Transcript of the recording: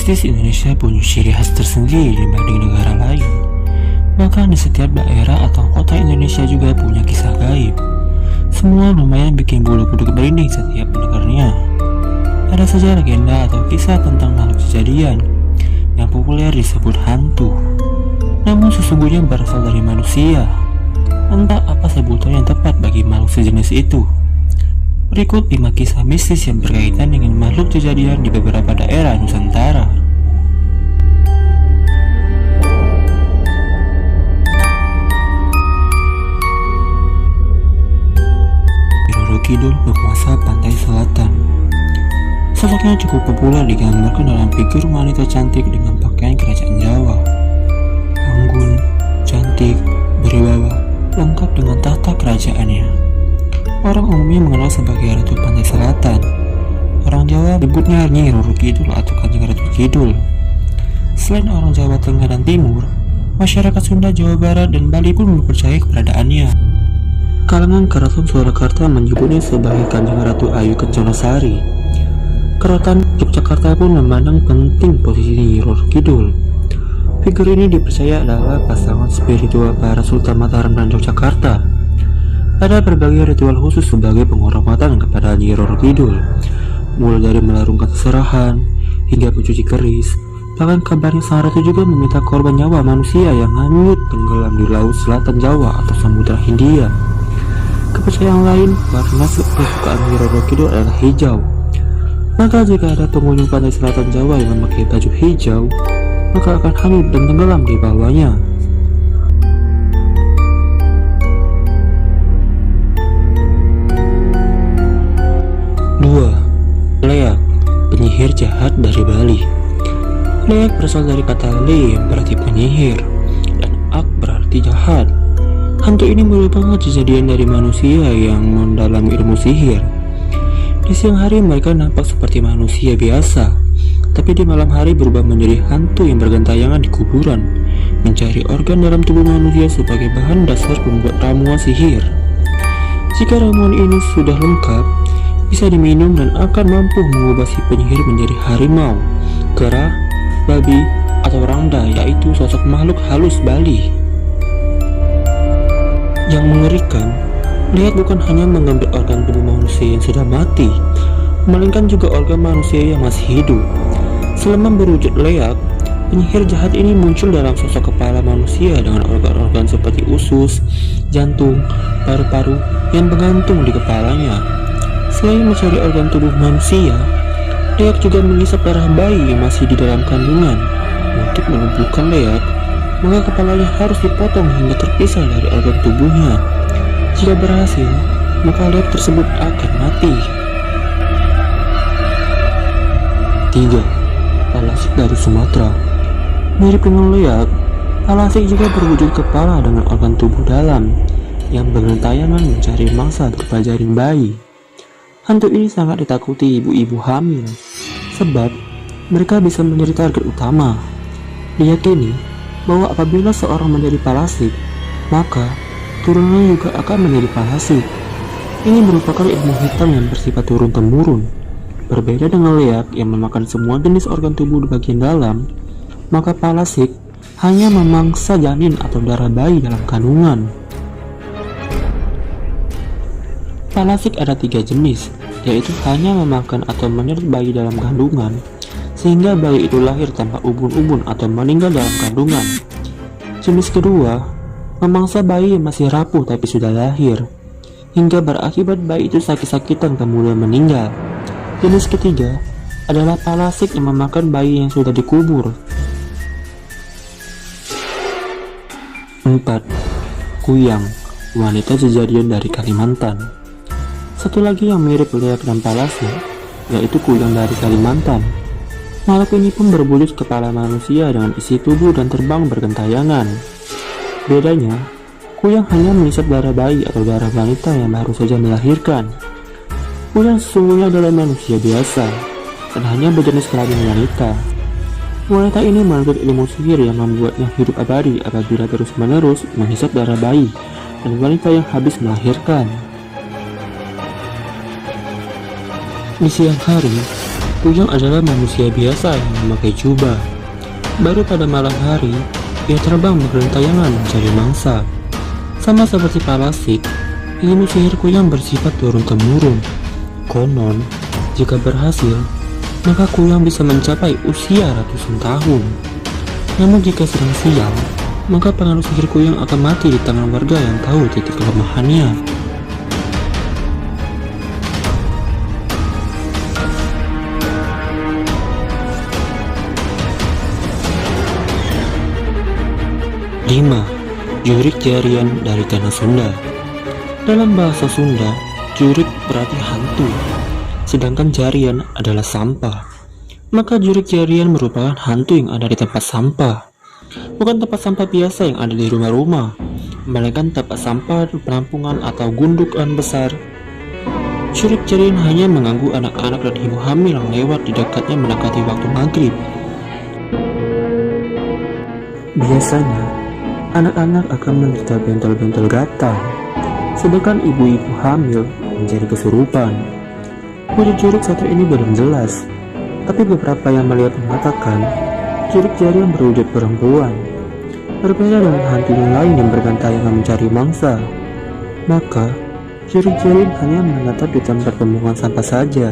Mistis Indonesia punya ciri khas tersendiri dibanding negara lain. Bahkan di setiap daerah atau kota Indonesia juga punya kisah gaib. Semua lumayan bikin bulu kuduk merinding setiap mendengarnya. Ada saja legenda atau kisah tentang makhluk kejadian yang populer disebut hantu, namun sesungguhnya berasal dari manusia. Entah apa sebutan yang tepat bagi makhluk sejenis itu. Berikut 5 kisah mistis yang berkaitan dengan makhluk kejadian di beberapa daerah Nusantara. Roro Kidul berkuasa pantai selatan. Sosoknya cukup populer digambarkan dalam figur wanita cantik dengan pakaian kerajaan Jawa. Anggun, cantik, berwibawa, lengkap dengan tahta kerajaannya. Orang umumnya mengenal sebagai Ratu Pantai Selatan. Orang Jawa menyebutnya Nyi Roro Kidul atau Kanjeng Ratu Kidul. Selain orang Jawa Tengah dan Timur, masyarakat Sunda, Jawa Barat, dan Bali pun mempercayai keberadaannya. Kalangan Keraton Surakarta menyebutnya sebagai Kanjeng Ratu Ayu Kenconosari. Keraton Yogyakarta pun memandang penting posisi Nyi Roro Kidul. Figur ini dipercaya adalah pasangan spiritual para Sultan Mataram dan Yogyakarta. Ada berbagai ritual khusus sebagai penghormatan kepada Nyi Roro Kidul, mulai dari melarungkan seserahan hingga mencuci keris. Bahkan kabarnya sang ratu juga meminta korban nyawa manusia yang hanyut tenggelam di laut selatan Jawa atau Samudra Hindia. Kepercayaan lain karena kesukaan Nyi Roro Kidul adalah hijau. Maka jika ada pengunjung pantai selatan Jawa yang memakai baju hijau, maka akan hanyut dan tenggelam di bawahnya. 2. Leak, penyihir jahat dari Bali. Leak berasal dari kata le yang berarti penyihir dan ak berarti jahat. Hantu ini merupakan kejadian dari manusia yang mendalami ilmu sihir. Di siang hari mereka nampak seperti manusia biasa, tapi di malam hari berubah menjadi hantu yang bergentayangan di kuburan, mencari organ dalam tubuh manusia sebagai bahan dasar membuat ramuan sihir. Jika ramuan ini sudah lengkap, bisa diminum dan akan mampu mengubah si penyihir menjadi harimau, kera, babi, atau rangda, yaitu sosok makhluk halus Bali. Yang mengerikan, Leak bukan hanya mengambil organ tubuh manusia yang sudah mati, melainkan juga organ manusia yang masih hidup. Selama berwujud Leak, penyihir jahat ini muncul dalam sosok kepala manusia dengan organ-organ seperti usus, jantung, paru-paru yang bergantung di kepalanya. Selain mencari organ tubuh manusia, Leak juga menghisap darah bayi yang masih di dalam kandungan. Untuk melumpuhkan Leak, maka kepalanya harus dipotong hingga terpisah dari organ tubuhnya. Jika berhasil, maka Leak tersebut akan mati. 3. Palasik dari Sumatera. Mirip dengan Leak, Palasik juga berwujud kepala dengan organ tubuh dalam yang bergentayangan mencari mangsa berupa jaring bayi. Hantu ini sangat ditakuti ibu-ibu hamil, sebab mereka bisa menjadi target utama. Diyakini bahwa apabila seorang menjadi palasik, maka turunannya juga akan menjadi palasik. Ini merupakan ilmu hitam yang bersifat turun-temurun. Berbeda dengan Leak yang memakan semua jenis organ tubuh di bagian dalam, maka palasik hanya memangsa janin atau darah bayi dalam kandungan. Palasik ada 3 jenis, yaitu hanya memakan atau menyerut bayi dalam kandungan, sehingga bayi itu lahir tanpa ubun-ubun atau meninggal dalam kandungan. Jenis kedua, memangsa bayi yang masih rapuh tapi sudah lahir, hingga berakibat bayi itu sakit-sakitan kemudian meninggal. Jenis ketiga adalah palasik yang memakan bayi yang sudah dikubur. 4. Kuyang, wanita kejadian dari Kalimantan. Satu lagi yang mirip Leak dan palasik, yaitu kuyang dari Kalimantan. Makhluk ini pun berwujud kepala manusia dengan isi tubuh dan terbang bergentayangan. Bedanya, kuyang hanya menghisap darah bayi atau darah wanita yang baru saja melahirkan. Kuyang sesungguhnya adalah manusia biasa dan hanya berjenis kelamin wanita. Wanita ini menuntut ilmu sihir yang membuatnya hidup abadi apabila terus-menerus menghisap darah bayi dan wanita yang habis melahirkan. Di siang hari, Kuyang adalah manusia biasa yang memakai jubah. Baru pada malam hari, ia terbang bergentayangan mencari mangsa. Sama seperti Palasik, ilmu sihir Kuyang bersifat turun-temurun. Konon, jika berhasil, maka Kuyang bisa mencapai usia ratusan tahun. Namun jika sedang sial, maka pengaruh sihir Kuyang akan mati di tangan warga yang tahu titik kelemahannya. Lima, Jurik Jarian dari Tanah Sunda. Dalam bahasa Sunda, jurik berarti hantu, sedangkan jarian adalah sampah. Maka jurik jarian merupakan hantu yang ada di tempat sampah. Bukan tempat sampah biasa yang ada di rumah-rumah, melainkan tempat sampah penampungan atau gundukan besar. Jurik jarian hanya mengganggu anak-anak dan ibu hamil yang lewat di dekatnya mendekati waktu maghrib. Biasanya, anak-anak akan menderita bentol-bentol gatal, sedangkan ibu-ibu hamil menjadi kesurupan. Wujud jurik satu ini belum jelas, tapi beberapa yang melihat mengatakan jurik jarian berwujud perempuan. Berbeda dengan hantu yang lain yang bergentayangan mencari mangsa, maka jurik jarian hanya menetap di tempat pembuangan sampah saja.